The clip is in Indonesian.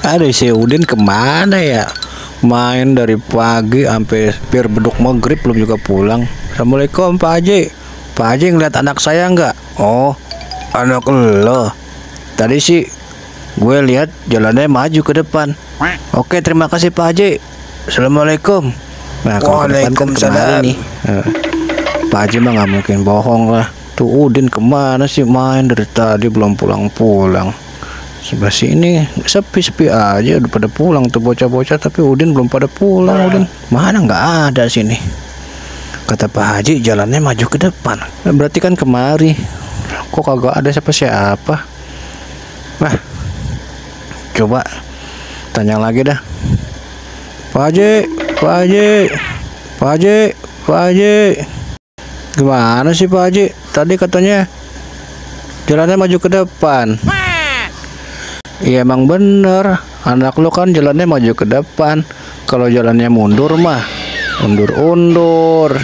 Aduh, si Udin kemana ya? Main dari pagi sampai hampir beduk maghrib belum juga pulang. Assalamualaikum Pak Haji. Pak Haji ngeliat anak saya nggak? Oh, anak lo. Tadi sih gue lihat jalannya maju ke depan. Oke, terima kasih Pak Haji. Assalamualaikum. Nah, kalau ke depan kan kemari nih. Pak Haji mah nggak mungkin bohong lah. Tuh Udin kemana sih, main dari tadi belum pulang-pulang. Sebelah sini sepi-sepi aja, udah pada pulang tuh bocah-bocah, tapi Udin belum pada pulang. Udin mana, nggak ada sini. Kata Pak Haji jalannya maju ke depan. Nah, berarti kan kemari. Kok kagak ada siapa-siapa? Nah, coba tanya lagi dah. Pak Haji, Pak Haji, Pak Haji, Pak Haji. Gimana sih Pak Haji? Tadi katanya jalannya maju ke depan. Iya emang bener, anak lo kan jalannya maju ke depan. Kalau jalannya mundur mah undur-undur.